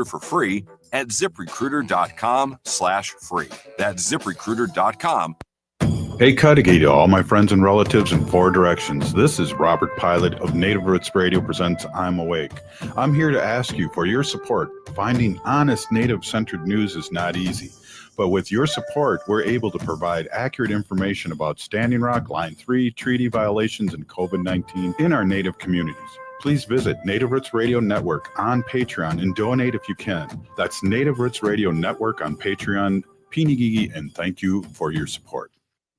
ZipRecruiter for free at ziprecruiter.com/free. That's ziprecruiter.com. Hey, Cudahy to all my friends and relatives in four directions. This is Robert Pilot of Native Roots Radio presents I'm Awake. I'm here to ask you for your support. Finding honest Native-centered news is not easy. But with your support, we're able to provide accurate information about Standing Rock, Line 3, treaty violations, and COVID-19 in our Native communities. Please visit Native Roots Radio Network on Patreon and donate if you can. That's Native Roots Radio Network on Patreon, Pinigigi, and thank you for your support.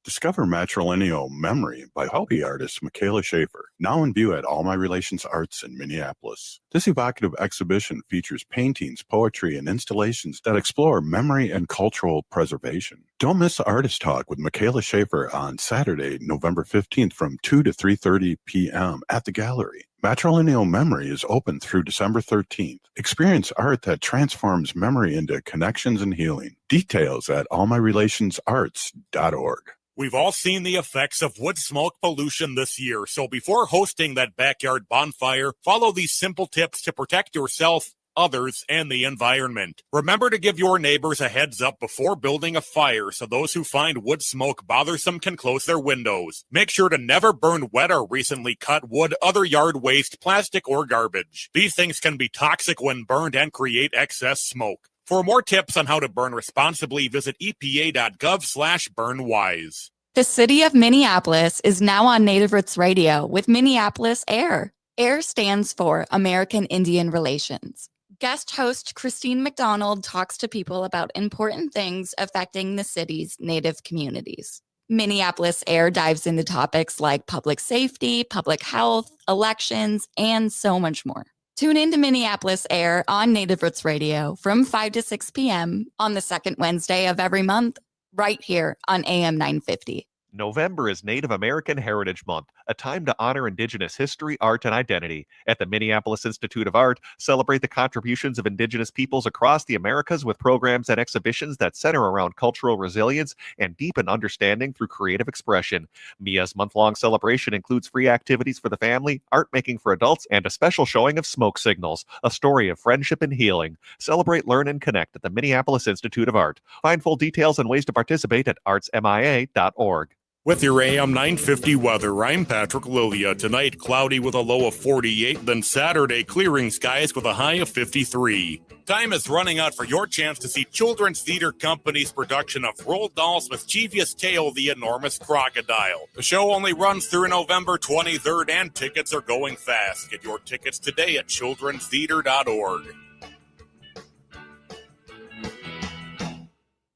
Discover Matrilineal Memory by Hopi artist Michaela Schaefer, now in view at All My Relations Arts in Minneapolis. This evocative exhibition features paintings, poetry, and installations that explore memory and cultural preservation. Don't miss Artist Talk with Michaela Schaefer on Saturday, November 15th from 2 to 3:30 p.m. at the gallery. Matrilineal Memory is open through December 13th. Experience art that transforms memory into connections and healing. Details at allmyrelationsarts.org. We've all seen the effects of wood smoke pollution this year, so before hosting that backyard bonfire, follow these simple tips to protect yourself, others, and the environment. Remember to give your neighbors a heads up before building a fire so those who find wood smoke bothersome can close their windows. Make sure to never burn wet or recently cut wood, other yard waste, plastic, or garbage. These things can be toxic when burned and create excess smoke. For more tips on how to burn responsibly, visit epa.gov/burnwise. The city of Minneapolis is now on Native Roots Radio with Minneapolis AIR. AIR stands for American Indian Relations. Guest host Christine McDonald talks to people about important things affecting the city's Native communities. Minneapolis AIR dives into topics like public safety, public health, elections, and so much more. Tune in to Minneapolis AIR on Native Roots Radio from 5 to 6 p.m. on the second Wednesday of every month, right here on AM 950. November is Native American Heritage Month, a time to honor Indigenous history, art, and identity. At the Minneapolis Institute of Art, celebrate the contributions of Indigenous peoples across the Americas with programs and exhibitions that center around cultural resilience and deepen understanding through creative expression. MIA's month-long celebration includes free activities for the family, art making for adults, and a special showing of Smoke Signals, a story of friendship and healing. Celebrate, learn, and connect at the Minneapolis Institute of Art. Find full details and ways to participate at artsmia.org. With your AM 950 weather, I'm Patrick Lilia. Tonight, cloudy with a low of 48, then Saturday, clearing skies with a high of 53. Time is running out for your chance to see Children's Theater Company's production of Roald Dahl's mischievous tale, The Enormous Crocodile. The show only runs through November 23rd, and tickets are going fast. Get your tickets today at childrenstheater.org.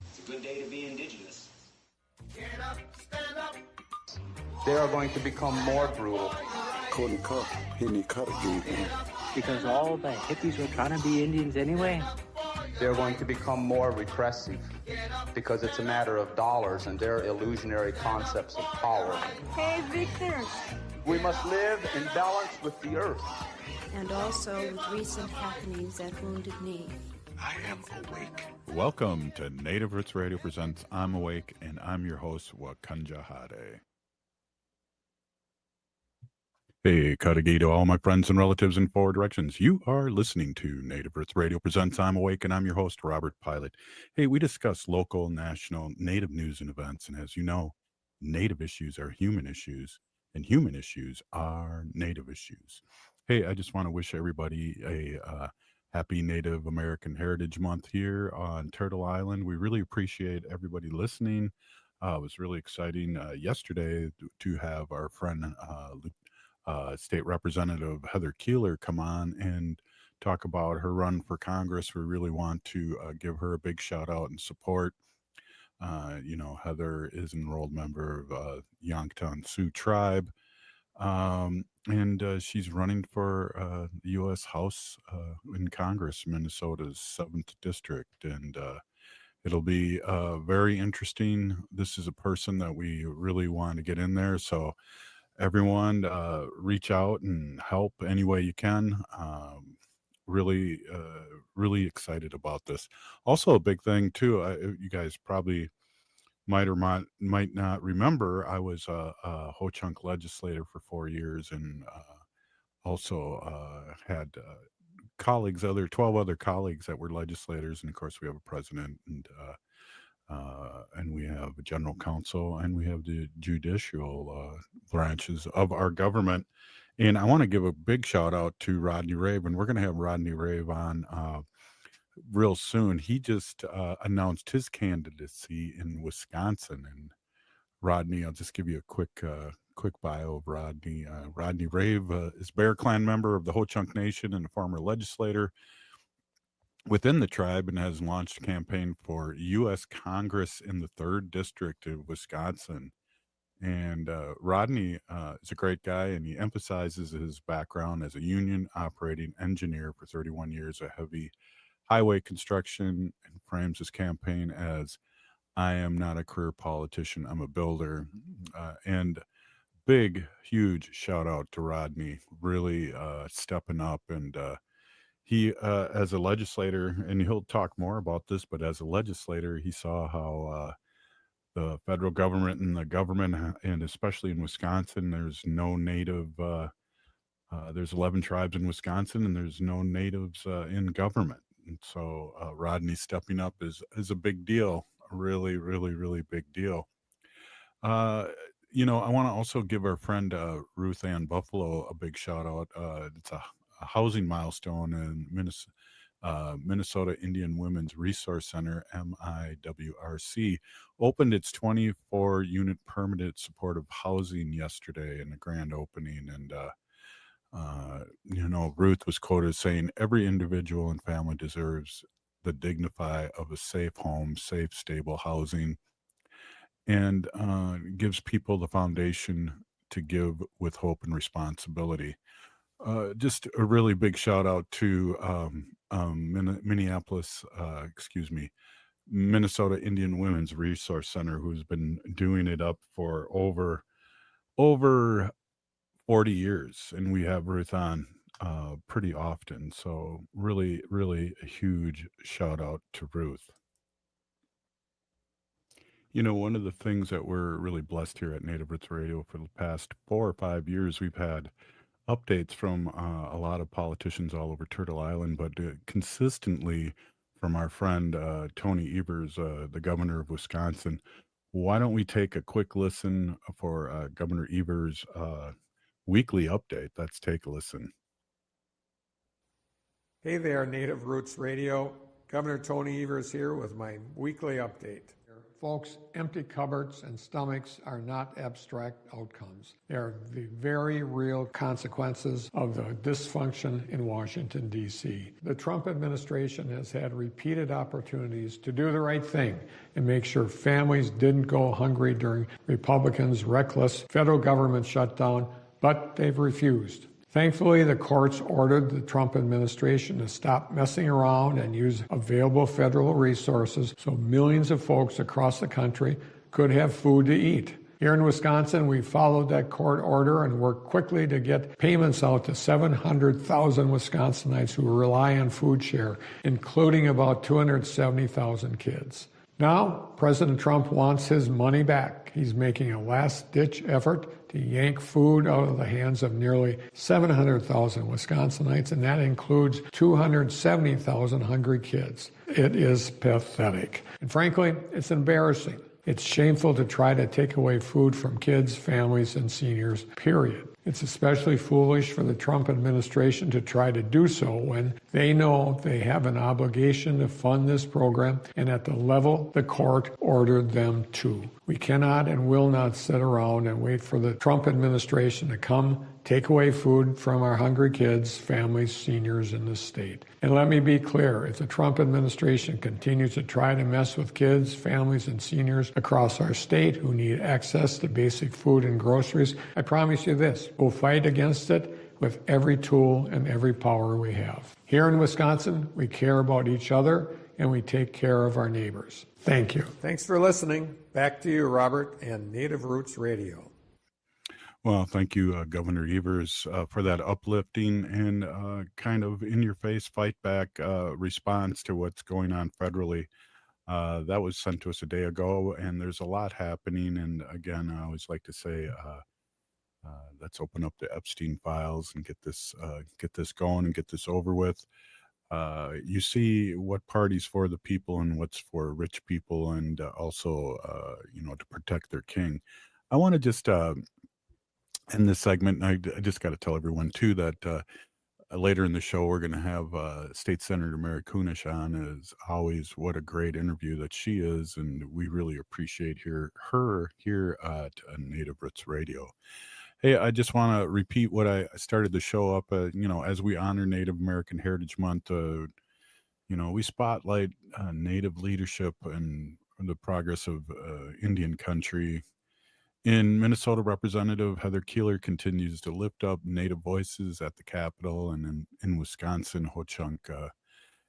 It's a good day to be Indigenous. Get up, stand up. They are going to become more brutal. Because all the hippies were trying to be Indians anyway. They're going to become more repressive because it's a matter of dollars and their illusionary concepts of power. Hey, Victor. We must live in balance with the earth. And also with recent happenings at Wounded Knee. I am awake. Welcome to Native Roots Radio presents I'm Awake, and I'm your host, Wakanja Hade. Hey, Cudahy to all my friends and relatives in four directions. You are listening to Native Roots Radio presents I'm Awake, and I'm your host, Robert Pilot. Hey, we discuss local, national, Native news and events, and as you know, Native issues are human issues, and human issues are Native issues. Hey, I just want to wish everybody a happy Native American Heritage Month here on Turtle Island. We really appreciate everybody listening. It was really exciting yesterday to have our friend State Representative Heather Keeler come on and talk about her run for Congress. We really want to give her a big shout out and support. Heather is an enrolled member of Yankton Sioux Tribe, and she's running for the U.S. House in Congress, Minnesota's 7th District, and it'll be very interesting. This is a person that we really want to get in there, so everyone reach out and help any way you can. Really excited about this. Also a big thing too, you guys probably might or might not remember, I was a Ho-Chunk legislator for 4 years, and also had colleagues, 12 other colleagues that were legislators, and of course we have a president, and we have a general counsel, and we have the judicial branches of our government. And I want to give a big shout out to Rodney Rave, and we're going to have Rodney Rave on real soon. He just announced his candidacy in Wisconsin, and Rodney, I'll just give you a quick bio of Rodney. Rodney Rave is Bear Clan member of the Ho-Chunk Nation and a former legislator within the tribe, and has launched a campaign for U.S. Congress in the 3rd District of Wisconsin. And Rodney is a great guy, and he emphasizes his background as a union operating engineer for 31 years of heavy highway construction, and frames his campaign as, "I am not a career politician, I'm a builder." And big, huge shout out to Rodney, really stepping up. And he, as a legislator, and he'll talk more about this, but as a legislator, he saw how the federal government and the government, and especially in Wisconsin, there's no native, there's 11 tribes in Wisconsin, and there's no natives in government. And so Rodney stepping up is a big deal, a really, really, really big deal. I want to also give our friend Ruth Ann Buffalo a big shout out. It's a housing milestone in Minnesota Indian Women's Resource Center, MIWRC, opened its 24-unit permanent supportive housing yesterday in the grand opening. And, Ruth was quoted saying, "Every individual and family deserves the dignity of a safe home, safe, stable housing," and gives people the foundation to give with hope and responsibility. Just a really big shout out to Minnesota Indian Women's Resource Center, who's been doing it up for over 40 years, and we have Ruth on pretty often. So really, really a huge shout out to Ruth. One of the things that we're really blessed here at Native Roots Radio for the past 4 or 5 years, we've had updates from a lot of politicians all over Turtle Island, but consistently from our friend Tony Evers, the governor of Wisconsin. Why don't we take a quick listen for Governor Evers' weekly update? Let's take a listen. Hey there, Native Roots Radio. Governor Tony Evers here with my weekly update. Folks, empty cupboards and stomachs are not abstract outcomes. They are the very real consequences of the dysfunction in Washington, D.C. The Trump administration has had repeated opportunities to do the right thing and make sure families didn't go hungry during Republicans' reckless federal government shutdown, but they've refused. Thankfully, the courts ordered the Trump administration to stop messing around and use available federal resources so millions of folks across the country could have food to eat. Here in Wisconsin, we followed that court order and worked quickly to get payments out to 700,000 Wisconsinites who rely on food share, including about 270,000 kids. Now, President Trump wants his money back. He's making a last-ditch effort to yank food out of the hands of nearly 700,000 Wisconsinites, and that includes 270,000 hungry kids. It is pathetic. And frankly, it's embarrassing. It's shameful to try to take away food from kids, families, and seniors, period. It's especially foolish for the Trump administration to try to do so when they know they have an obligation to fund this program and at the level the court ordered them to. We cannot and will not sit around and wait for the Trump administration to come take away food from our hungry kids, families, seniors in this state. And let me be clear, if the Trump administration continues to try to mess with kids, families, and seniors across our state who need access to basic food and groceries, I promise you this, we'll fight against it with every tool and every power we have. Here in Wisconsin, we care about each other and we take care of our neighbors. Thank you. Thanks for listening. Back to you, Robert, and Native Roots Radio. Well, thank you, Governor Evers, for that uplifting and kind of in-your-face, fight-back response to what's going on federally. That was sent to us a day ago, and there's a lot happening. And again, I always like to say Let's open up the Epstein files and get this going and get this over with. You see what party's for the people and what's for rich people, and also, to protect their king. I want to just end this segment. And I just got to tell everyone too that later in the show we're going to have State Senator Mary Kunesh on. As always, what a great interview that she is, and we really appreciate her here at Native Roots Radio. Hey, I just want to repeat what I started the show up. As we honor Native American Heritage Month, we spotlight Native leadership and the progress of Indian country. In Minnesota, Representative Heather Keeler continues to lift up Native voices at the Capitol, and in Wisconsin, Ho-Chunk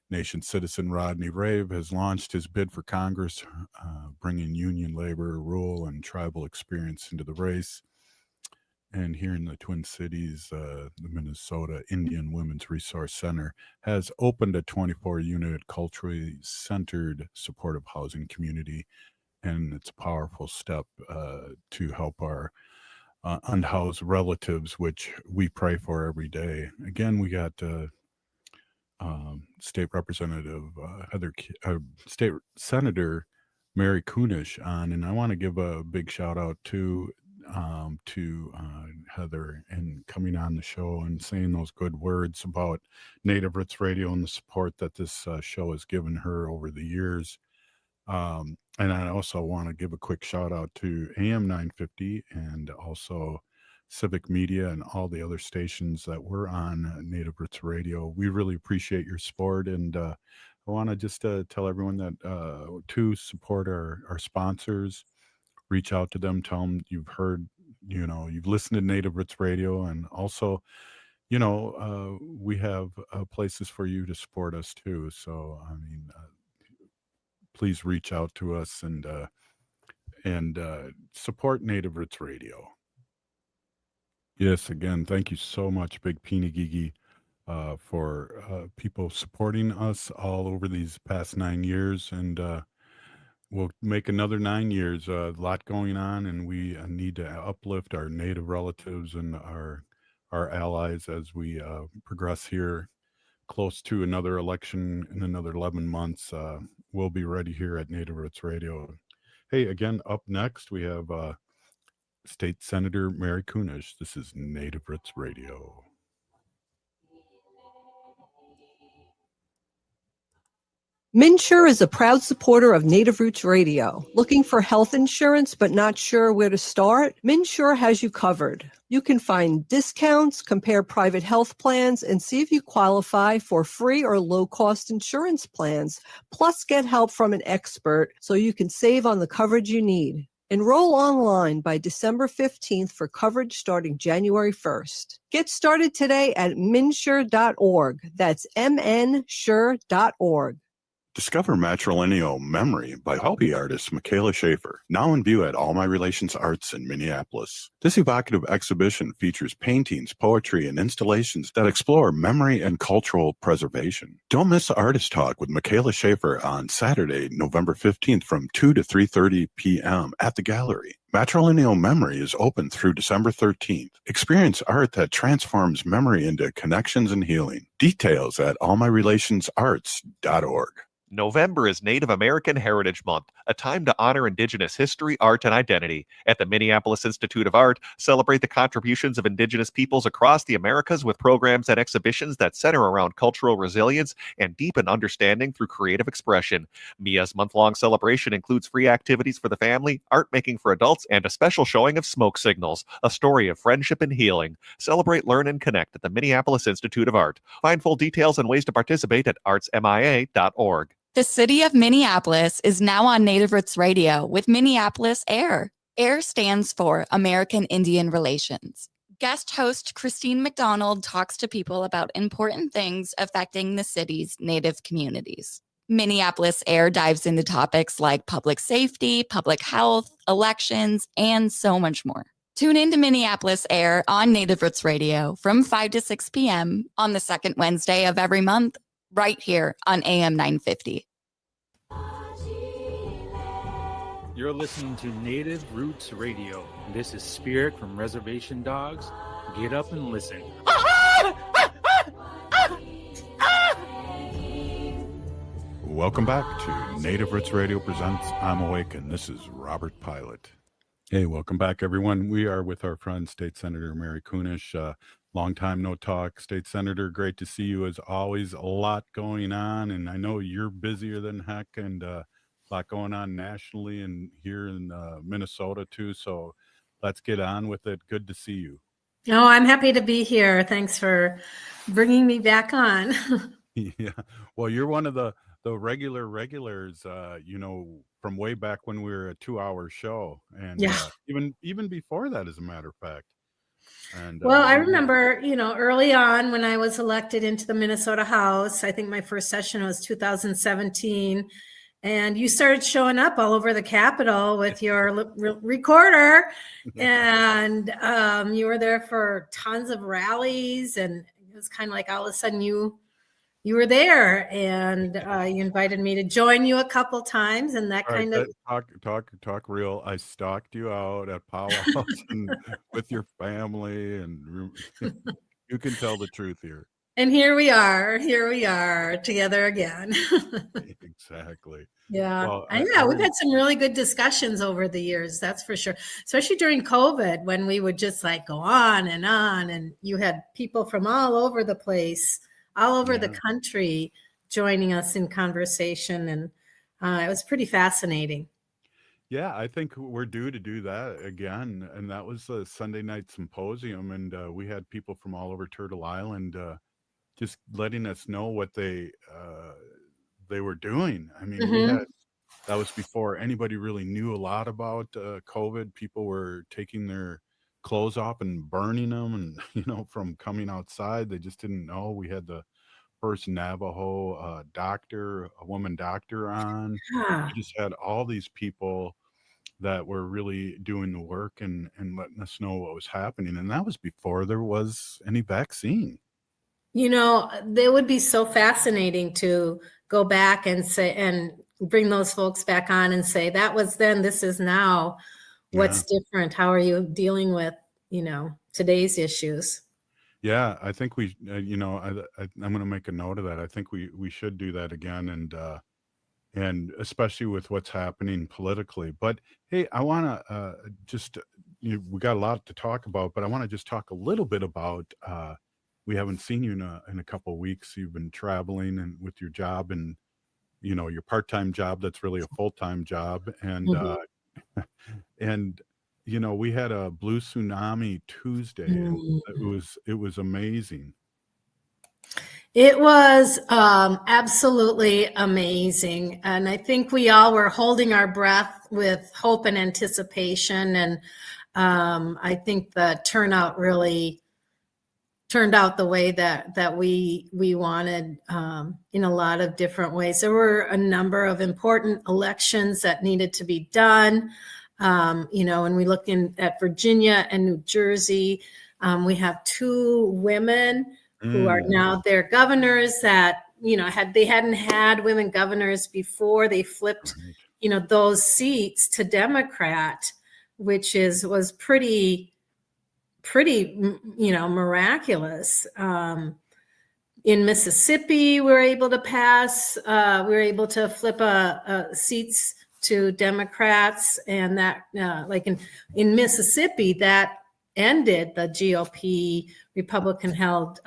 Nation citizen Rodney Rave has launched his bid for Congress, bringing union labor, rural, and tribal experience into the race. And here in the Twin Cities, the Minnesota Indian Women's Resource Center has opened a 24-unit culturally centered supportive housing community. And it's a powerful step to help our unhoused relatives, which we pray for every day. Again, we got State Representative State Senator Mary Kunesh on, and I want to give a big shout out to Heather and coming on the show and saying those good words about Native Roots Radio and the support that this show has given her over the years. And I also want to give a quick shout out to AM 950 and also Civic Media and all the other stations that were on Native Roots Radio. We really appreciate your support, and I want to just tell everyone that to support our sponsors. Reach out to them, tell them you've heard, you've listened to Native Roots Radio, and also, we have places for you to support us too. So, please reach out to us and support Native Roots Radio. Yes, again, thank you so much, Big Pinigigi, for people supporting us all over these past 9 years, and we'll make another 9 years. A lot going on, and we need to uplift our Native relatives and our allies as we progress here close to another election in another 11 months. We'll be ready here at Native Roots Radio. Hey, again, up next, we have State Senator Mary Kunesh. This is Native Roots Radio. MNsure is a proud supporter of Native Roots Radio. Looking for health insurance but not sure where to start? MNsure has you covered. You can find discounts, compare private health plans, and see if you qualify for free or low-cost insurance plans. Plus, get help from an expert so you can save on the coverage you need. Enroll online by December 15th for coverage starting January 1st. Get started today at mnsure.org. That's mnsure.org. Discover Matrilineal Memory by hobby artist Michaela Schaefer, now in view at All My Relations Arts in Minneapolis. This evocative exhibition features paintings, poetry, and installations that explore memory and cultural preservation. Don't miss Artist Talk with Michaela Schaefer on Saturday, November 15th from 2 to 3:30 p.m. at the gallery. Matrilineal Memory is open through December 13th. Experience art that transforms memory into connections and healing. Details at allmyrelationsarts.org. November is Native American Heritage Month, a time to honor Indigenous history, art, and identity. At the Minneapolis Institute of Art, celebrate the contributions of Indigenous peoples across the Americas with programs and exhibitions that center around cultural resilience and deepen understanding through creative expression. MIA's month-long celebration includes free activities for the family, art making for adults, and a special showing of Smoke Signals, a story of friendship and healing. Celebrate, learn, and connect at the Minneapolis Institute of Art. Find full details and ways to participate at artsmia.org. The city of Minneapolis is now on Native Roots Radio with Minneapolis AIR. AIR stands for American Indian Relations. Guest host Christine McDonald talks to people about important things affecting the city's Native communities. Minneapolis AIR dives into topics like public safety, public health, elections, and so much more. Tune in to Minneapolis AIR on Native Roots Radio from 5 to 6 p.m. on the second Wednesday of every month, right here on AM 950. You're listening to Native Roots Radio. This is Spirit from Reservation Dogs. Get up and listen. Welcome back to Native Roots Radio presents I'm Awake, and this is Robert Pilot. Hey, welcome back, everyone. We are with our friend, State Senator Mary Kunesh. Long time no talk. State Senator, great to see you as always. A lot going on, and I know you're busier than heck, and a lot going on nationally and here in Minnesota too. So let's get on with it. Good to see you. Oh, I'm happy to be here. Thanks for bringing me back on. Yeah. Well, you're one of the regulars, from way back when we were a 2-hour show, and even before that, as a matter of fact. And well, I remember, early on when I was elected into the Minnesota House, I think my first session was 2017, and you started showing up all over the Capitol with your recorder, and you were there for tons of rallies, and it was kind of like all of a sudden you were there, and you invited me to join you a couple times, and that kind of talk real. I stalked you out at Powwows and with your family, and you can tell the truth here. And here we are together again. Exactly. Yeah. Well, we've had some really good discussions over the years, that's for sure. Especially during COVID, when we would just go on, and you had people from all over the place, all over the country joining us in conversation, and it was pretty fascinating. Yeah, I think we're due to do that again, and that was a Sunday night symposium, and we had people from all over Turtle Island just letting us know what they were doing. I mean, that was before anybody really knew a lot about COVID. People were taking their clothes off and burning them, and from coming outside, they just didn't know. We had the first Navajo a woman doctor on. We just had all these people that were really doing the work and letting us know what was happening, and that was before there was any vaccine. They would be so fascinating to go back and say, and bring those folks back on and say, that was then, this is now. What's different? How are you dealing with, today's issues? Yeah, I think we, I'm going to make a note of that. I think we should do that again, and especially with what's happening politically. But hey, I want to we got a lot to talk about, but I want to just talk a little bit about. We haven't seen you in a couple of weeks. You've been traveling and with your job, and your part-time job that's really a full-time job, and and we had a blue tsunami Tuesday, and it was amazing. It was absolutely amazing, and I think we all were holding our breath with hope and anticipation, and I think the turnout really turned out the way that we wanted, in a lot of different ways. There were a number of important elections that needed to be done. When we look at Virginia and New Jersey, we have 2 women who are now their governors that, they hadn't had women governors before. They flipped, those seats to Democrat, which was pretty, miraculous. In Mississippi, we were able to flip seats to Democrats, and that, in Mississippi, that ended the GOP Republican-held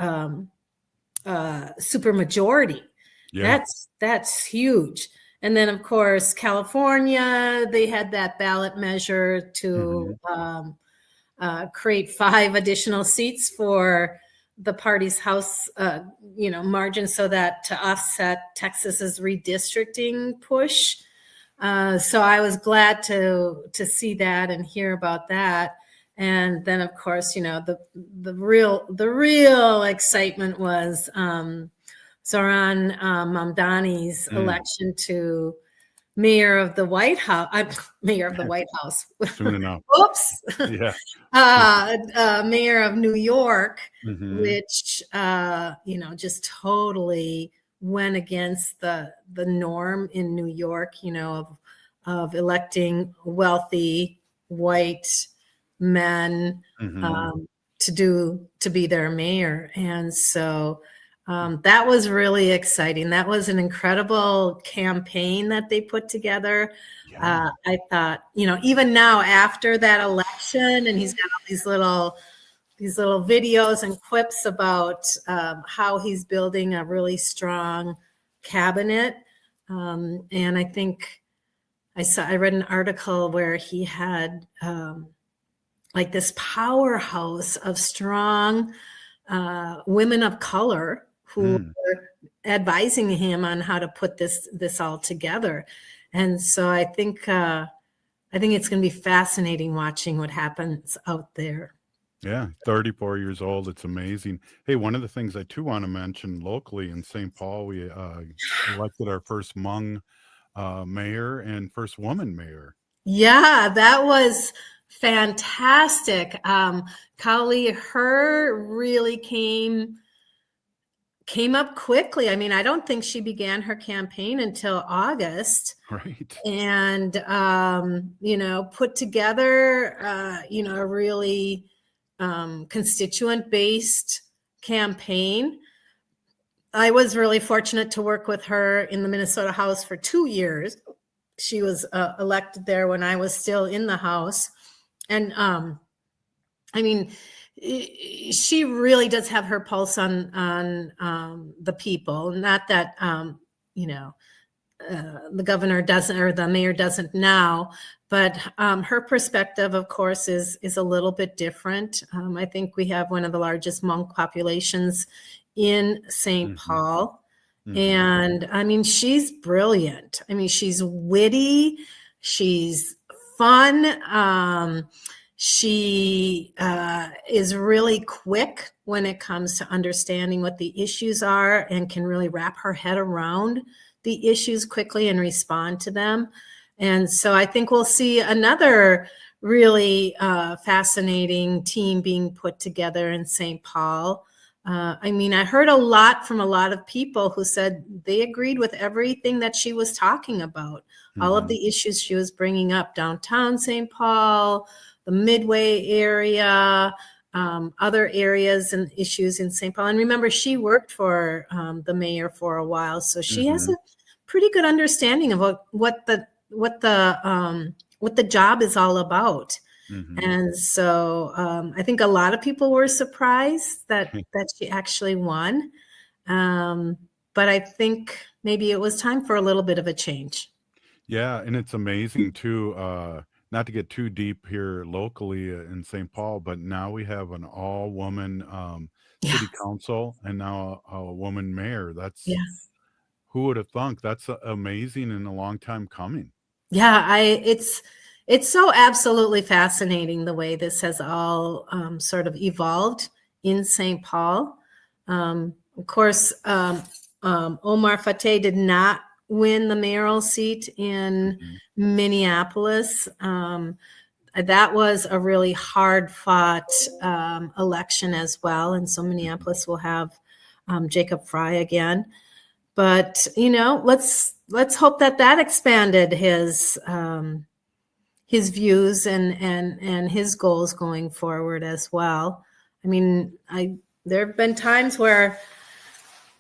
supermajority. Yeah. That's huge. And then, of course, California, they had that ballot measure to create 5 additional seats for the party's House, margin, so that to offset Texas's redistricting push. So I was glad to see that and hear about that. And then, of course, the real excitement was Zohran Mamdani's election to mayor of the White House. Soon enough. Oops. Yeah. Mayor of New York, which just totally went against the norm in New York, electing wealthy white men to be their mayor. And so that was really exciting. That was an incredible campaign that they put together. Yeah. I thought, even now after that election, and he's got all these little videos and quips about how he's building a really strong cabinet. And I think I read an article where he had like this powerhouse of strong women of color who were advising him on how to put this all together. And so I think it's going to be fascinating watching what happens out there. Yeah, 34 years old. It's amazing. Hey, one of the things I too want to mention locally in St. Paul, we elected our first Hmong mayor and first woman mayor. Yeah, that was fantastic. Kali Her really came up quickly. I mean, I don't think she began her campaign until August. Right. And, put together, a really constituent-based campaign. I was really fortunate to work with her in the Minnesota House for 2 years. She was elected there when I was still in the House. And she really does have her pulse on the people. Not that, the governor doesn't, or the mayor doesn't now, but her perspective, of course, is a little bit different. I think we have one of the largest Hmong populations in St. Paul. And she's brilliant. She's witty. She's fun. She is really quick when it comes to understanding what the issues are and can really wrap her head around the issues quickly and respond to them. And so I think we'll see another really fascinating team being put together in St. Paul. I heard a lot from a lot of people who said they agreed with everything that she was talking about, all of the issues she was bringing up, downtown St. Paul, the Midway area, other areas and issues in St. Paul. And remember, she worked for the mayor for a while, so she has a pretty good understanding of what the job is all about. And so I think a lot of people were surprised that she actually won. But I think maybe it was time for a little bit of a change. Yeah, and it's amazing too, not to get too deep here locally in St. Paul, but now we have an all-woman city council and now a woman mayor. That's who would have thunk? That's amazing and a long time coming. Yeah, it's so absolutely fascinating the way this has all sort of evolved in St. Paul. Of course, Omar Fateh did not win the mayoral seat in Minneapolis. That was a really hard-fought election as well, and so Minneapolis will have Jacob Fry again. But let's hope that expanded his views and his goals going forward as well. There have been times where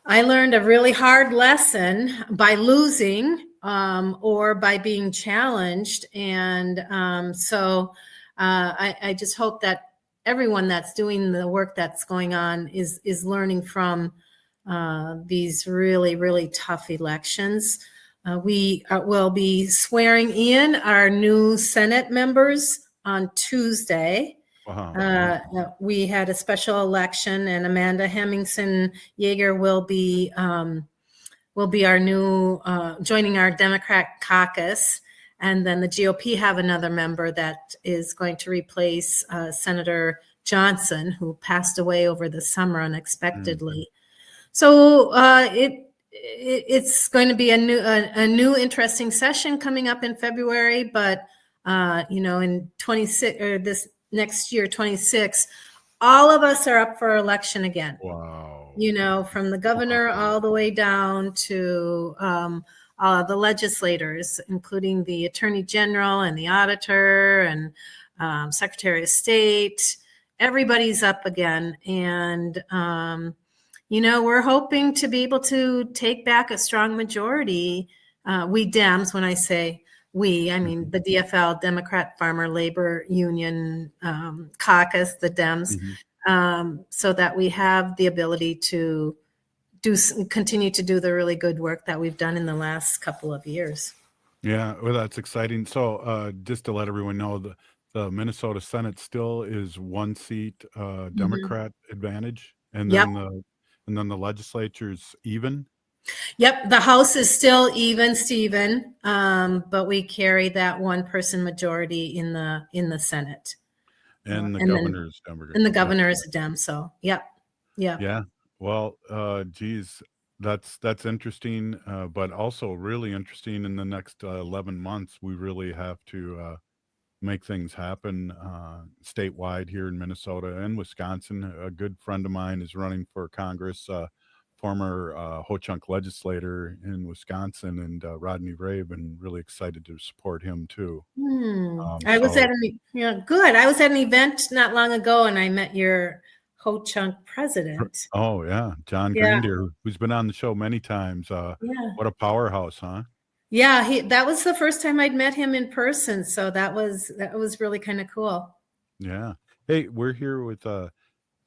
I learned a really hard lesson by losing or by being challenged. And so I just hope that everyone that's doing the work that's going on is learning from these really, really tough elections. We will be swearing in our new Senate members on Tuesday. Wow. We had a special election, and Amanda Hemmingson Yeager will be our new joining our Democrat caucus, and then the GOP have another member that is going to replace Senator Johnson, who passed away over the summer unexpectedly. So it's going to be a new interesting session coming up in February, but in 26 or this next year, 26, all of us are up for election again. Wow. From the governor all the way down to the legislators, including the Attorney General and the Auditor and Secretary of State. Everybody's up again. And, we're hoping to be able to take back a strong majority. We Dems, when I say we, I mean the DFL, Democrat Farmer Labor Union Caucus, the Dems, so that we have the ability to continue to do the really good work that we've done in the last couple of years. Yeah, well, that's exciting. So just to let everyone know, the Minnesota Senate still is one seat Democrat advantage, and then the legislature's even. Yep, the House is still even, Stephen, but we carry that one-person majority in the Senate. And the governor's Democrat. And the governor is a Dem, so yep. Yeah. Well, geez, that's interesting, but also really interesting. In the next 11 months, we really have to make things happen statewide here in Minnesota and Wisconsin. A good friend of mine is running for Congress, former Ho-Chunk legislator in Wisconsin, and Rodney Rabe, and really excited to support him too. I was at an event not long ago, and I met your Ho-Chunk president. Oh yeah, John Greendeer, who's been on the show many times. What a powerhouse, huh? Yeah, that was the first time I'd met him in person, so that was really kind of cool. Yeah. Hey, we're here with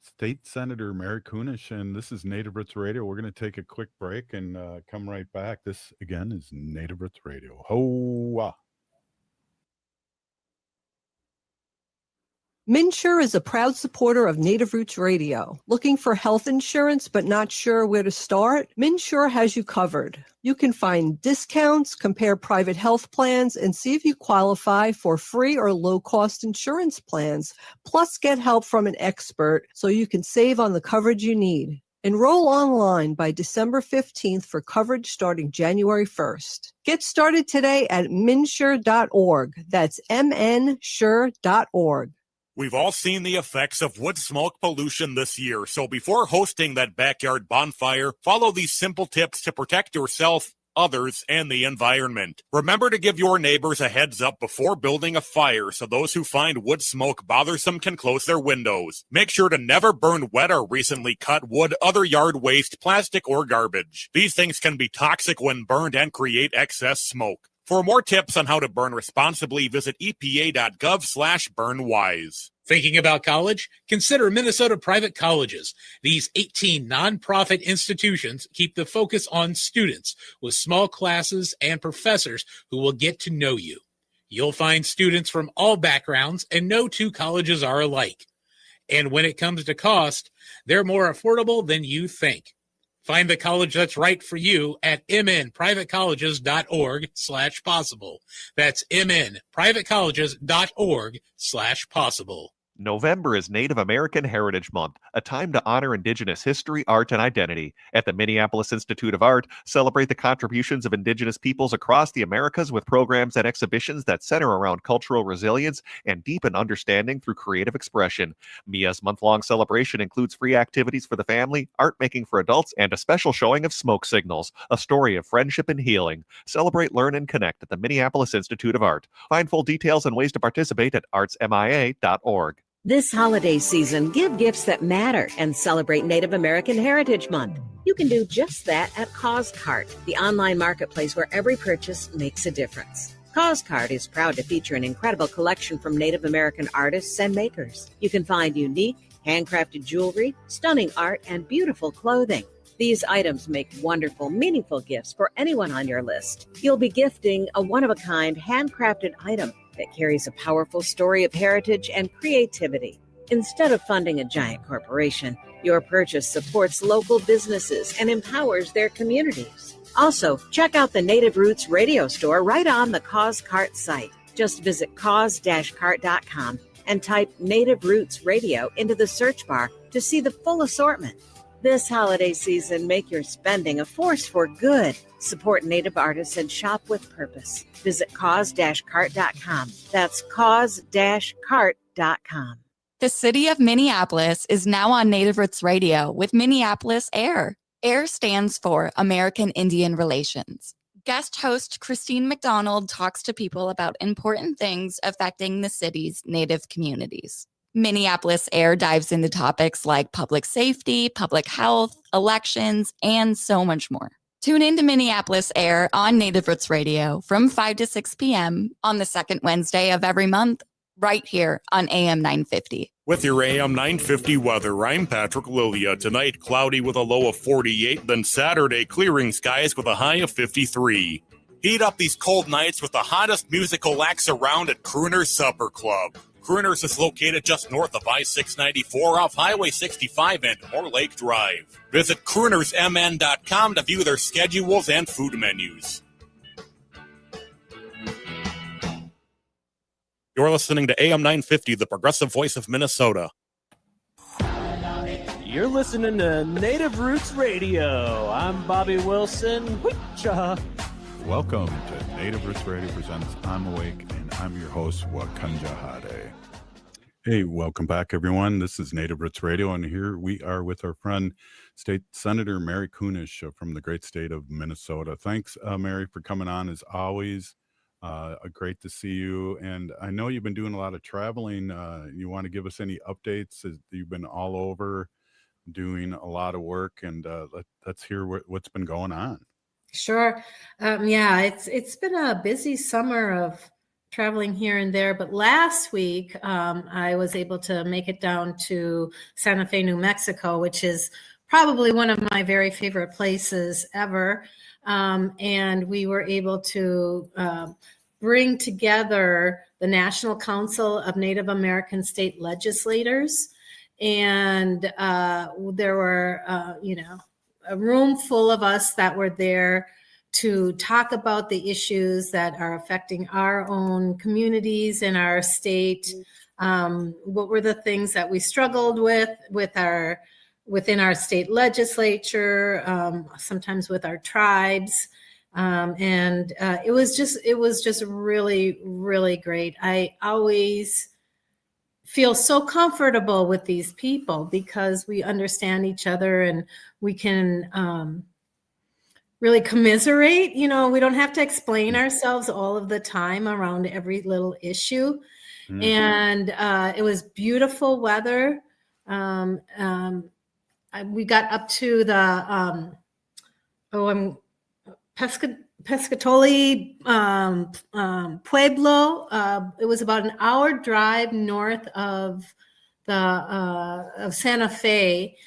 State Senator Mary Kunesh, and this is Native Roots Radio. We're going to take a quick break and come right back. This again is Native Roots Radio. Ho-wah. MNsure is a proud supporter of Native Roots Radio. Looking for health insurance but not sure where to start? MNsure has you covered. You can find discounts, compare private health plans, and see if you qualify for free or low-cost insurance plans, plus get help from an expert so you can save on the coverage you need. Enroll online by December 15th for coverage starting January 1st. Get started today at mnsure.org. That's mnsure.org. We've all seen the effects of wood smoke pollution this year, so before hosting that backyard bonfire, follow these simple tips to protect yourself, others, and the environment. Remember to give your neighbors a heads up before building a fire so those who find wood smoke bothersome can close their windows. Make sure to never burn wet or recently cut wood, other yard waste, plastic, or garbage. These things can be toxic when burned and create excess smoke. For more tips on how to burn responsibly, visit epa.gov/burnwise. Thinking about college? Consider Minnesota Private Colleges. These 18 nonprofit institutions keep the focus on students with small classes and professors who will get to know you. You'll find students from all backgrounds, and no two colleges are alike. And when it comes to cost, they're more affordable than you think. Find the college that's right for you at mnprivatecolleges.org/possible. That's mnprivatecolleges.org/possible. November is Native American Heritage Month, a time to honor Indigenous history, art, and identity. At the Minneapolis Institute of Art, celebrate the contributions of Indigenous peoples across the Americas with programs and exhibitions that center around cultural resilience and deepen understanding through creative expression. MIA's month-long celebration includes free activities for the family, art making for adults, and a special showing of Smoke Signals, a story of friendship and healing. Celebrate, learn, and connect at the Minneapolis Institute of Art. Find full details and ways to participate at artsmia.org. This holiday season, give gifts that matter and celebrate Native American Heritage Month. You can do just that at CauseCart, the online marketplace where every purchase makes a difference. CauseCart is proud to feature an incredible collection from Native American artists and makers. You can find unique, handcrafted jewelry, stunning art, and beautiful clothing. These items make wonderful, meaningful gifts for anyone on your list. You'll be gifting a one-of-a-kind, handcrafted item that carries a powerful story of heritage and creativity. Instead of funding a giant corporation, your purchase supports local businesses and empowers their communities. Also, check out the Native Roots Radio Store right on the CauseCart site. Just visit cause-cart.com and type Native Roots Radio into the search bar to see the full assortment. This holiday season, make your spending a force for good. Support Native artists and shop with purpose. Visit cause-cart.com. That's cause-cart.com. The city of Minneapolis is now on Native Roots Radio with Minneapolis AIR. AIR stands for American Indian Relations. Guest host Christine McDonald talks to people about important things affecting the city's Native communities. Minneapolis Air dives into topics like public safety, public health, elections, and so much more. Tune in to Minneapolis Air on Native Roots Radio from 5 to 6 p.m. on the second Wednesday of every month, right here on AM 950. With your AM 950 weather, I'm Patrick Lilia. Tonight, cloudy with a low of 48, then Saturday, clearing skies with a high of 53. Heat up these cold nights with the hottest musical acts around at Crooner's Supper Club. Crooner's is located just north of I-694 off Highway 65 and Moore Lake Drive. Visit croonersmn.com to view their schedules and food menus. You're listening to AM 950, the progressive voice of Minnesota. You're listening to Native Roots Radio. I'm Bobby Wilson. Witcha. Welcome to Native Roots Radio presents I'm Awake, and I'm your host, Wakanja Hade. Hey, welcome back, everyone. This is Native Roots Radio, and here we are with our friend, State Senator Mary Kunesh from the great state of Minnesota. Thanks, Mary, for coming on, as always. Great to see you. And I know you've been doing a lot of traveling. You want to give us any updates? You've been all over doing a lot of work, and let's hear what's been going on. Sure. Yeah, it's been a busy summer of traveling here and there, but last week I was able to make it down to Santa Fe, New Mexico, which is probably one of my very favorite places ever. And we were able to bring together the National Council of Native American State Legislators. And there were, a room full of us that were there to talk about the issues that are affecting our own communities in our state. What were the things that we struggled within our state legislature, sometimes with our tribes. And it was just really, really great. I always feel so comfortable with these people because we understand each other and we can really commiserate. We don't have to explain ourselves all of the time around every little issue. Mm-hmm. And it was beautiful weather. We got up to the Pescatoli Pueblo. It was about an hour drive north of Santa Fe,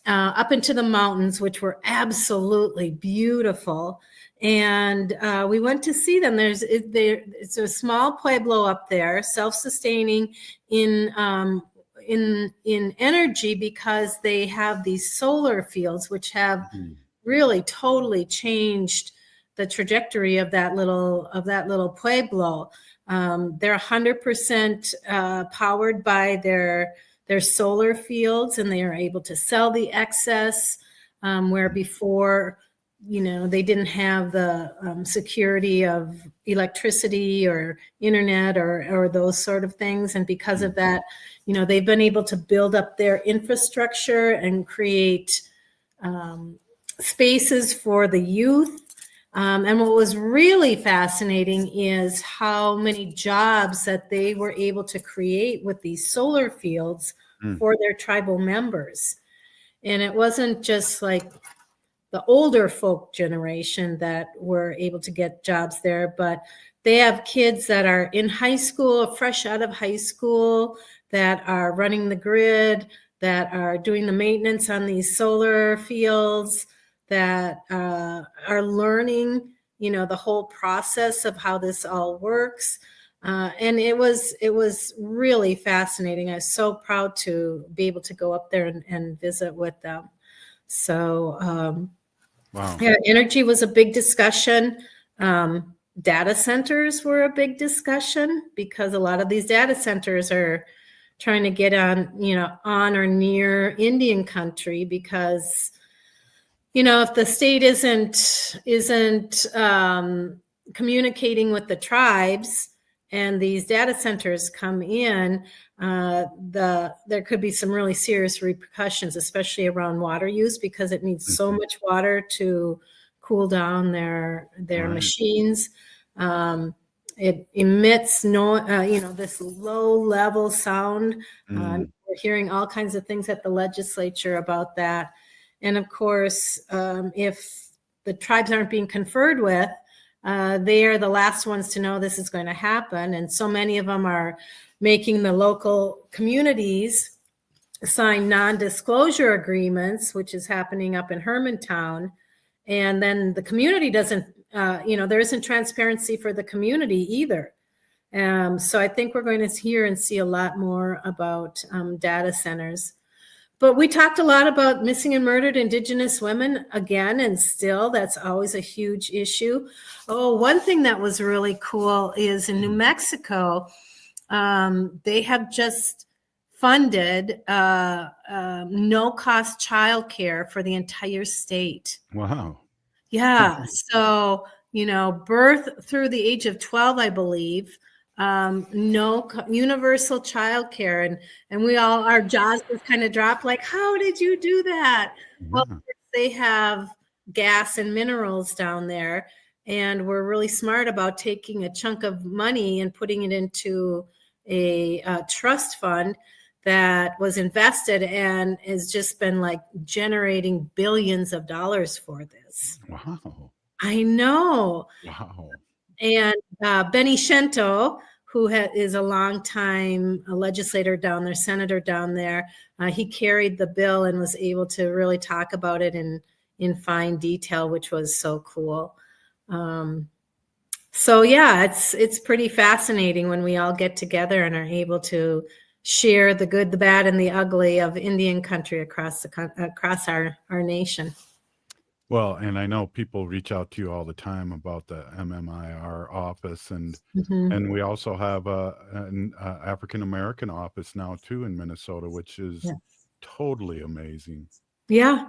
up into the mountains, which were absolutely beautiful. And we went to see them. It's a small pueblo up there, self-sustaining in energy because they have these solar fields, which have really totally changed the trajectory of that little pueblo. They're 100% powered by their solar fields, and they are able to sell the excess, where before, they didn't have the security of electricity or internet or those sort of things. And because of that, they've been able to build up their infrastructure and create spaces for the youth. And what was really fascinating is how many jobs that they were able to create with these solar fields for their tribal members. And it wasn't just like the older folk generation that were able to get jobs there, but they have kids that are in high school, fresh out of high school, that are running the grid, that are doing the maintenance on these solar fields, that are learning, the whole process of how this all works. And it was really fascinating. I was so proud to be able to go up there and visit with them. So, wow. Yeah, energy was a big discussion. Data centers were a big discussion because a lot of these data centers are trying to get on or near Indian country because, if the state isn't communicating with the tribes and these data centers come in, there could be some really serious repercussions, especially around water use, because it needs so much water to cool down their Right. machines. It emits this low level sound. We're hearing all kinds of things at the legislature about that. And of course, if the tribes aren't being conferred with, they are the last ones to know this is going to happen. And so many of them are making the local communities sign non-disclosure agreements, which is happening up in Hermantown. And then the community doesn't, there isn't transparency for the community either. So I think we're going to hear and see a lot more about data centers. But we talked a lot about missing and murdered Indigenous women again, and still that's always a huge issue. Oh, one thing that was really cool is in New Mexico, they have just funded no-cost childcare for the entire state. Wow. Yeah. So, birth through the age of 12, I believe, universal childcare. And we all, our jaws just kind of dropped like, how did you do that? Well, they have gas and minerals down there, and we're really smart about taking a chunk of money and putting it into a trust fund that was invested and has just been like generating billions of dollars for this. Wow. I know. Wow. And Benny Shento, who is a longtime legislator down there, senator down there, he carried the bill and was able to really talk about it in fine detail, which was so cool. So yeah, it's pretty fascinating when we all get together and are able to share the good, the bad, and the ugly of Indian country across our nation. Well, and I know people reach out to you all the time about the MMIR office, and we also have an African American office now too in Minnesota, which is totally amazing. Yeah,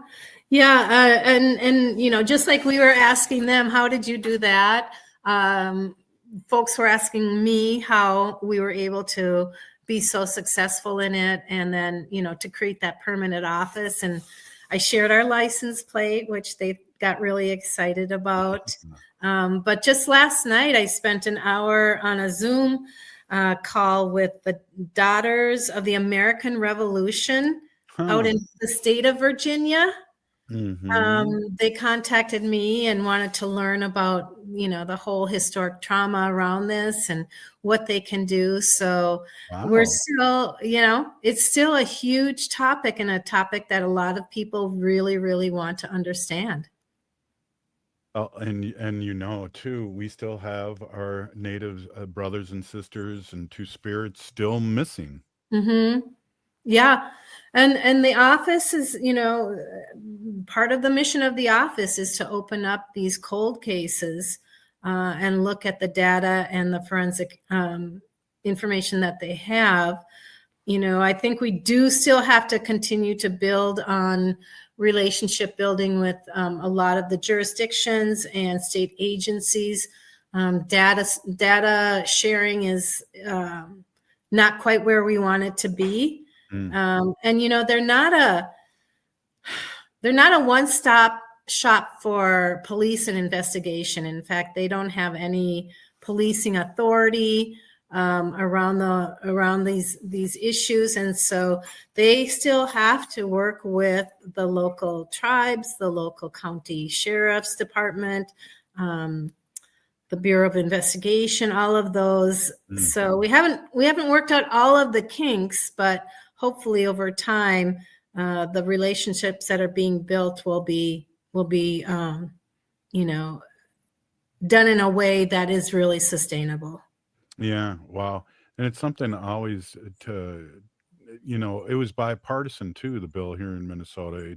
and just like we were asking them, how did you do that? Folks were asking me how we were able to be so successful in it, and then to create that permanent office. And I shared our license plate, which they got really excited about. But just last night, I spent an hour on a Zoom call with the Daughters of the American Revolution out in the state of Virginia. They contacted me and wanted to learn about, the whole historic trauma around this and what they can do. So we're still, it's still a huge topic, and a topic that a lot of people really, really want to understand. Oh, and too, we still have our Native brothers and sisters and Two Spirits still missing. Yeah. And the office is, part of the mission of the office is to open up these cold cases and look at the data and the forensic information that they have. I think we do still have to continue to build on relationship building with a lot of the jurisdictions and state agencies. Data sharing is not quite where we want it to be. And they're not a one-stop shop for police and investigation. In fact, they don't have any policing authority around these issues, and so they still have to work with the local tribes, the local county sheriff's department, the Bureau of Investigation, all of those. So we haven't worked out all of the kinks, but hopefully over time, the relationships that are being built will be done in a way that is really sustainable. Yeah, wow. And it's something always it was bipartisan too, the bill here in Minnesota.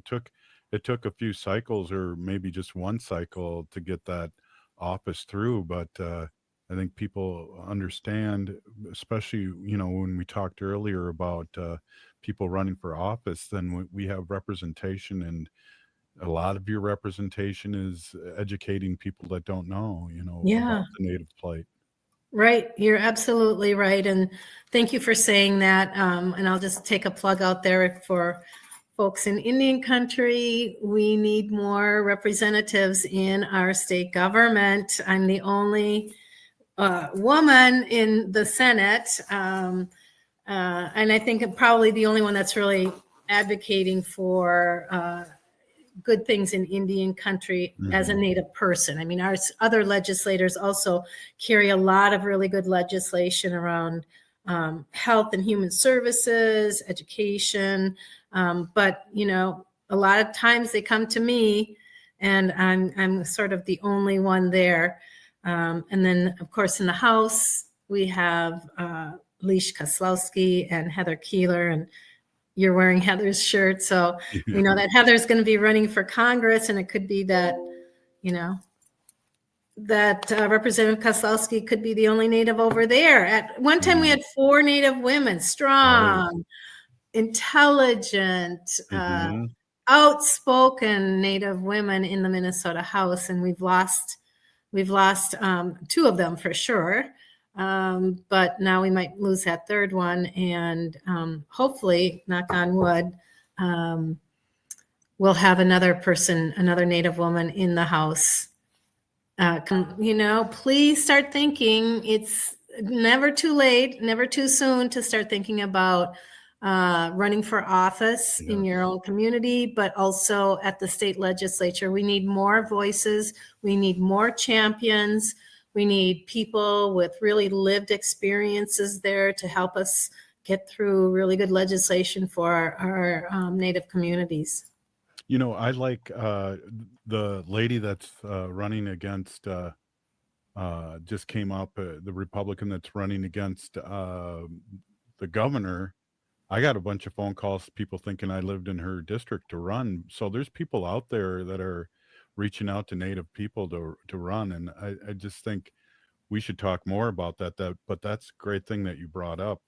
It took a few cycles, or maybe just one cycle, to get that office through, but I think people understand, especially when we talked earlier about people running for office, then we have representation, and a lot of your representation is educating people that don't know about the Native plight. Right. You're absolutely right. And thank you for saying that. And I'll just take a plug out there for folks in Indian country. We need more representatives in our state government. I'm the only woman in the Senate, and I think I'm probably the only one that's really advocating for good things in Indian country as a Native person. I mean, our other legislators also carry a lot of really good legislation around health and human services, education. But, you know, a lot of times they come to me and I'm sort of the only one there. And then, of course, in the House, we have Leash Koslowski and Heather Keeler, and you're wearing Heather's shirt. So we know that Heather's going to be running for Congress, and it could be that, you know, that Representative Koslowski could be the only Native over there. At one time, we had 4 Native women, strong, intelligent, outspoken Native women in the Minnesota House, and we've lost 2 of them for sure. But now we might lose that 3rd one, and hopefully, knock on wood, we'll have another Native woman in the House. You know, please start thinking. It's never too late, never too soon to start thinking about running for office in your own community, but also at the state legislature. We need more voices. We need more champions. We need people with really lived experiences there to help us get through really good legislation for our Native communities. You know, I like the lady that's running against, just came up, the Republican that's running against the governor. I got a bunch of phone calls, people thinking I lived in her district to run. So there's people out there that are reaching out to Native people to run. And I just think we should talk more about that. But that's a great thing that you brought up.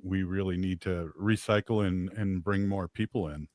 We really need to recycle and bring more people in.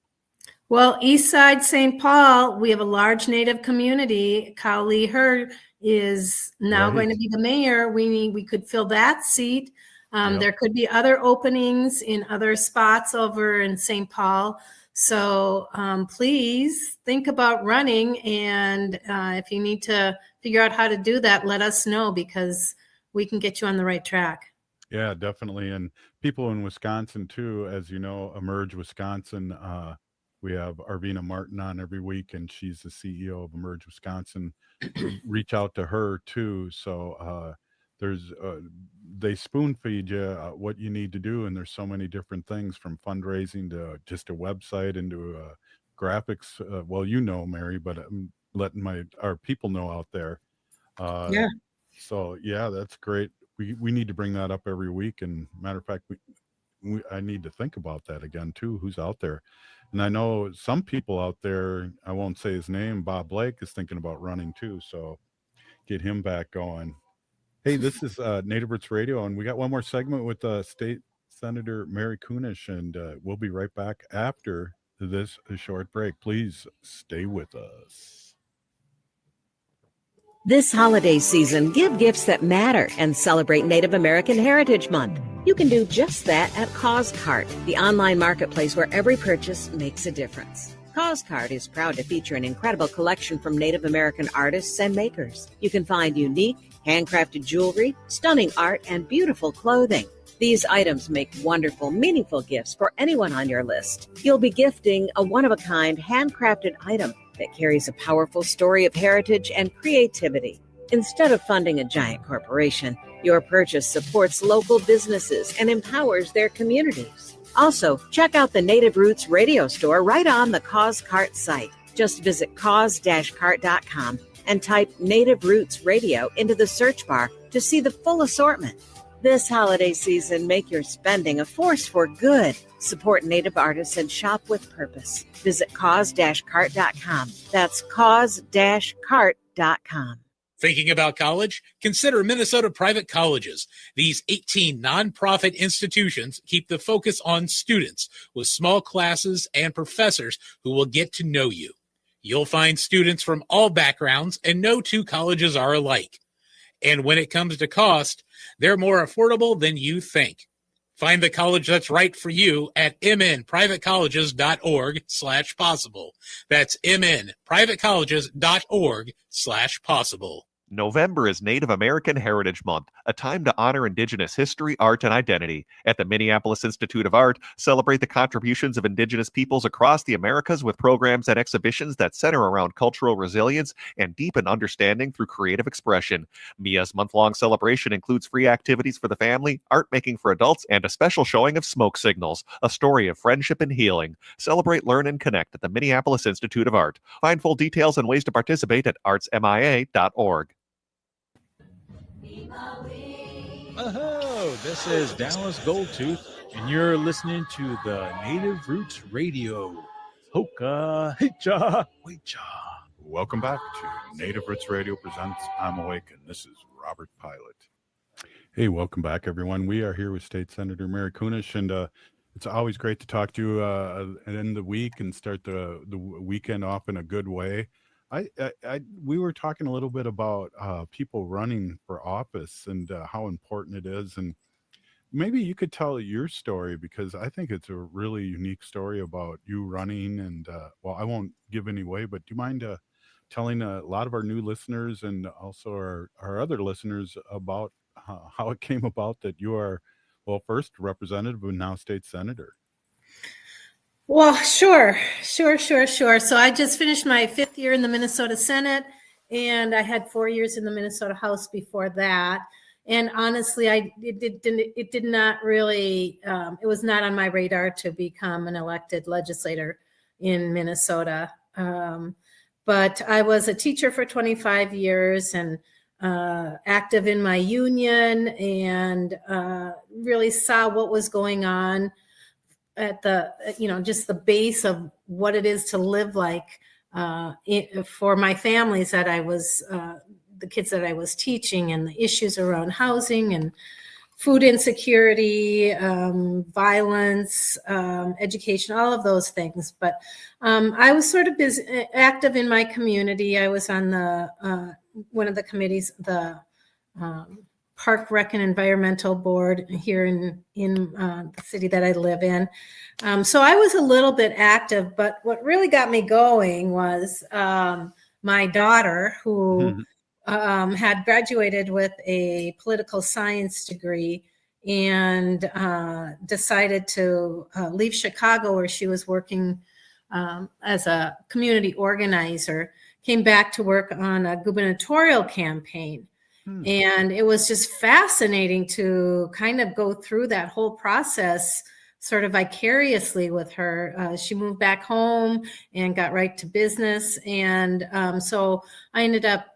Well, Eastside St. Paul, we have a large Native community. Kyle Lee Hurd is now going to be the mayor. We could fill that seat. There could be other openings in other spots over in St. Paul. So please think about running. And if you need to figure out how to do that, let us know, because we can get you on the right track. Yeah, definitely. And people in Wisconsin too, as you know, Emerge Wisconsin. We have Arvina Martin on every week, and she's the CEO of Emerge Wisconsin. Reach out to her too. So they spoon feed you what you need to do, and there's so many different things, from fundraising to just a website and to graphics. Well, you know, Mary, but I'm letting our people know out there. So yeah, that's great. We need to bring that up every week. And matter of fact, I need to think about that again too. Who's out there? And I know some people out there, I won't say his name, Bob Blake, is thinking about running too. So get him back going. Hey, this is Native Roots Radio, and we got one more segment with State Senator Mary Kunesh, and we'll be right back after this short break. Please stay with us. This holiday season, give gifts that matter and celebrate Native American Heritage Month. You can do just that at CauseCart, the online marketplace where every purchase makes a difference. CauseCart is proud to feature an incredible collection from Native American artists and makers. You can find unique, handcrafted jewelry, stunning art, and beautiful clothing. These items make wonderful, meaningful gifts for anyone on your list. You'll be gifting a one-of-a-kind, handcrafted item that carries a powerful story of heritage and creativity. Instead of funding a giant corporation, your purchase supports local businesses and empowers their communities. Also, check out the Native Roots Radio Store right on the CauseCart site. Just visit cause-cart.com and type Native Roots Radio into the search bar to see the full assortment. This holiday season, make your spending a force for good. Support Native artists and shop with purpose. Visit cause-cart.com. That's cause-cart.com. Thinking about college? Consider Minnesota Private Colleges. These 18 nonprofit institutions keep the focus on students with small classes and professors who will get to know you. You'll find students from all backgrounds, and no 2 colleges are alike. And when it comes to cost, they're more affordable than you think. Find the college that's right for you at mnprivatecolleges.org/possible. That's mnprivatecolleges.org/possible. November is Native American Heritage Month, a time to honor Indigenous history, art, and identity. At the Minneapolis Institute of Art, celebrate the contributions of Indigenous peoples across the Americas with programs and exhibitions that center around cultural resilience and deepen understanding through creative expression. MIA's month-long celebration includes free activities for the family, art making for adults, and a special showing of Smoke Signals, a story of friendship and healing. Celebrate, learn, and connect at the Minneapolis Institute of Art. Find full details and ways to participate at artsmia.org. Oh, this is Dallas Goldtooth, and you're listening to the Native Roots Radio. Hoka, hicha, wecha. Welcome back to Native Roots Radio presents I'm Awake, and this is Robert Pilot. Hey, welcome back, everyone. We are here with State Senator Mary Kunesh, and it's always great to talk to you and end the week and start the weekend off in a good way. We were talking a little bit about people running for office and how important it is, and maybe you could tell your story, because I think it's a really unique story about you running. And well, I won't give any away, but do you mind telling a lot of our new listeners and also our other listeners about how it came about that you are, well, first representative and now state senator? Well, sure. So I just finished my 5th year in the Minnesota Senate, and I had 4 years in the Minnesota House before that. And honestly, it did not really, it was not on my radar to become an elected legislator in Minnesota. But I was a teacher for 25 years and active in my union, and really saw what was going on at the, just the base of what it is to live like for my families that I was, the kids that I was teaching, and the issues around housing and food insecurity, violence, education, all of those things. But I was sort of active in my community. I was on the one of the committees, the Park, Rec, and Environmental Board here in the city that I live in. So I was a little bit active, but what really got me going was my daughter, who had graduated with a political science degree and decided to leave Chicago, where she was working as a community organizer, came back to work on a gubernatorial campaign. And it was just fascinating to kind of go through that whole process sort of vicariously with her. She moved back home and got right to business. And so I ended up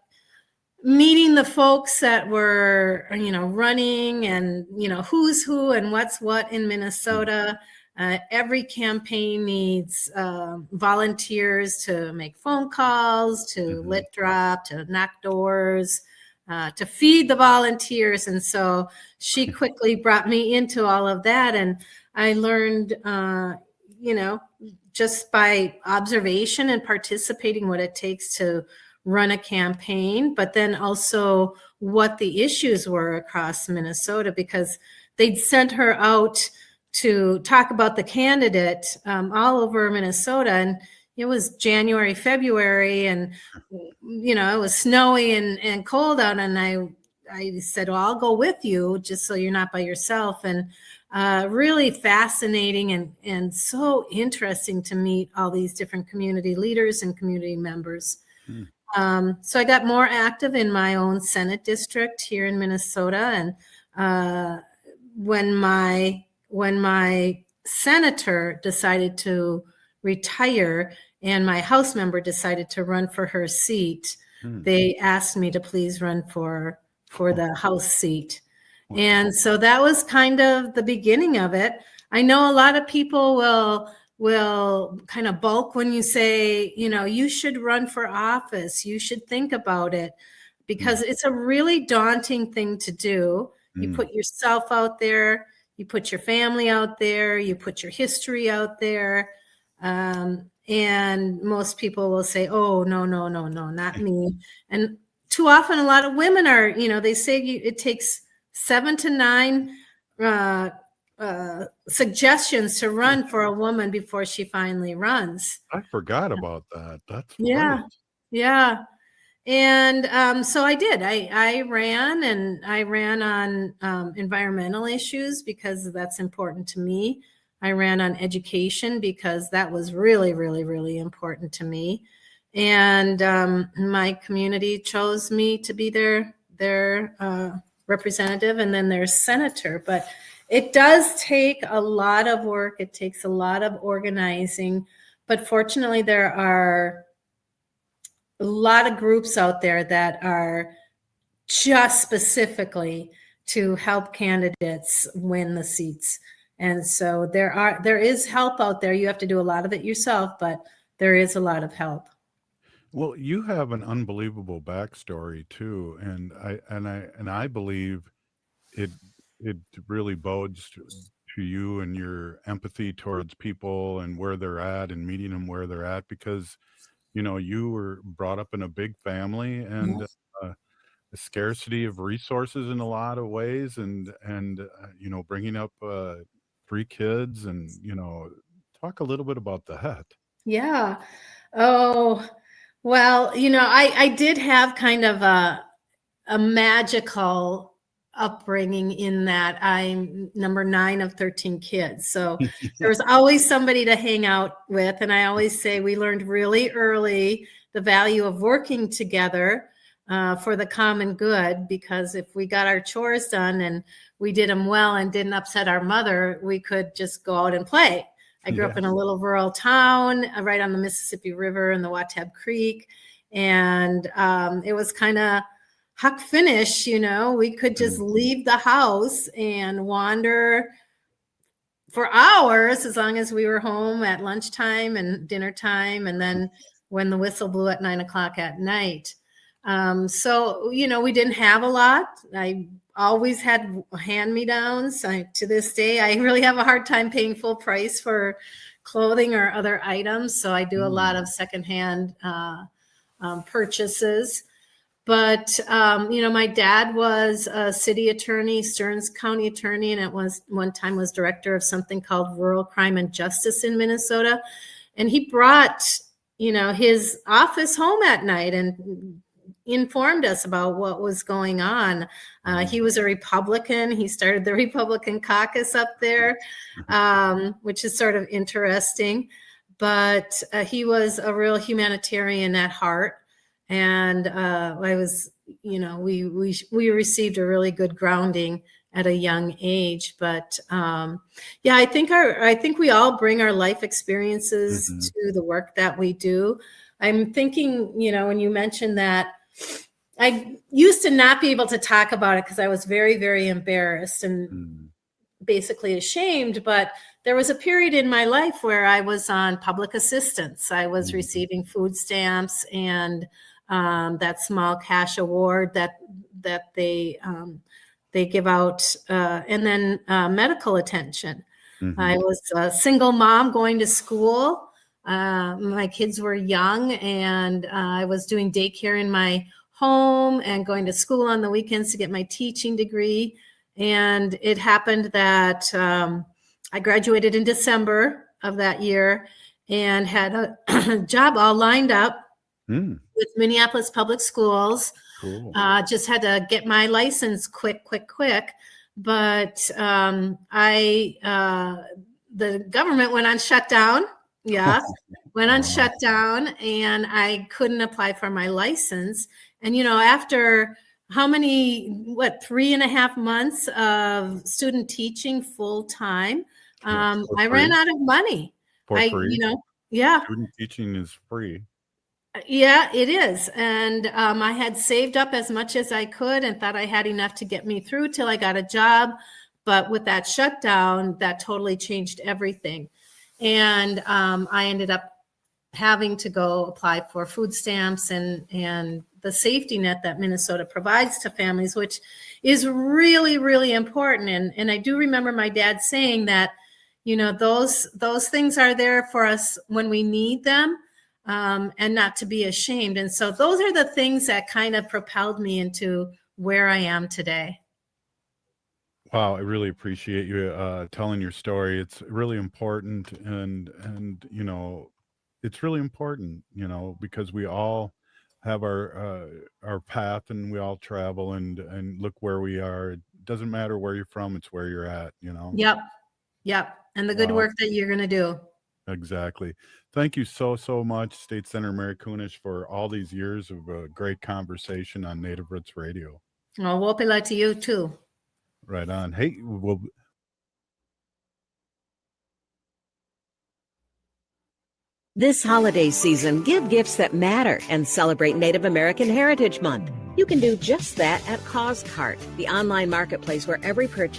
meeting the folks that were, running, and, who's who and what's what in Minnesota. Every campaign needs volunteers to make phone calls, to lit drop, to knock doors, to feed the volunteers. And so she quickly brought me into all of that. And I learned, just by observation and participating, what it takes to run a campaign, but then also what the issues were across Minnesota, because they'd sent her out to talk about the candidate all over Minnesota. And it was January, February, and, it was snowy and cold out. And I said, well, I'll go with you just so you're not by yourself. And really fascinating and so interesting to meet all these different community leaders and community members. So I got more active in my own Senate district here in Minnesota. And when my senator decided to retire and my House member decided to run for her seat, they asked me to please run for the House seat. And so that was kind of the beginning of it. I know a lot of people will kind of balk when you say, you should run for office. You should think about it, because it's a really daunting thing to do. You put yourself out there, you put your family out there, you put your history out there. And most people will say, oh, no, not me. And too often, a lot of women are, they say it takes 7 to 9 suggestions to run for a woman before she finally runs. I forgot about that. That's Yeah. right. Yeah. And so I did. I ran, and I ran on environmental issues because that's important to me. I ran on education because that was really, really, really important to me. And my community chose me to be their representative and then their senator. But it does take a lot of work. It takes a lot of organizing. But fortunately, there are a lot of groups out there that are just specifically to help candidates win the seats. And so there is help out there. You have to do a lot of it yourself, but there is a lot of help. Well, you have an unbelievable backstory too, and I believe it really bodes to you and your empathy towards people and where they're at and meeting them where they're at, because you were brought up in a big family and a scarcity of resources in a lot of ways, and bringing up 3 kids, and talk a little bit about that. Yeah. Oh, well, I did have kind of a magical upbringing in that I'm number 9 of 13 kids. So there was always somebody to hang out with. And I always say we learned really early the value of working together for the common good, because if we got our chores done and we did them well and didn't upset our mother, we could just go out and play. I grew up in a little rural town right on the Mississippi River and the Watab Creek. And it was kind of huck finish, we could just leave the house and wander for hours as long as we were home at lunchtime and dinner time. And then when the whistle blew at 9 o'clock at night. So, we didn't have a lot. I always had hand-me-downs. To this day, I really have a hard time paying full price for clothing or other items. So I do a lot of secondhand purchases. But, my dad was a city attorney, Stearns County attorney, and at one time was director of something called Rural Crime and Justice in Minnesota. And he brought, his office home at night and informed us about what was going on. He was a Republican. He started the Republican caucus up there, which is sort of interesting. But he was a real humanitarian at heart. And I was, we received a really good grounding at a young age. But I think we all bring our life experiences to the work that we do. I'm thinking, when you mentioned that, I used to not be able to talk about it because I was very, very embarrassed and basically ashamed. But there was a period in my life where I was on public assistance. I was receiving food stamps and that small cash award that they give out, and then medical attention. I was a single mom going to school. My kids were young, and I was doing daycare in my home and going to school on the weekends to get my teaching degree. And it happened that I graduated in December of that year and had a job all lined up with Minneapolis Public Schools. Cool. Just had to get my license quick. But the government went on shutdown. Yeah, went on shutdown, and I couldn't apply for my license. And, after 3.5 months of student teaching full time, I ran out of money. For free? Yeah. Student teaching is free. Yeah, it is. And I had saved up as much as I could and thought I had enough to get me through till I got a job. But with that shutdown, that totally changed everything. And I ended up having to go apply for food stamps and the safety net that Minnesota provides to families, which is really, really important. And I do remember my dad saying that, those things are there for us when we need them. And not to be ashamed. And so those are the things that kind of propelled me into where I am today. Wow, I really appreciate you telling your story. It's really important, and it's really important, because we all have our path, and we all travel, and look where we are. It doesn't matter where you're from; it's where you're at. Yep. And the good Wow. work that you're going to do. Exactly. Thank you so much, State Senator Mary Kunesh, for all these years of great conversation on Native Roots Radio. Well, Wopila to you too. Right on. Hey, well, This holiday season, give gifts that matter and celebrate Native American Heritage Month. You can do just that at CauseCart, the online marketplace where every purchase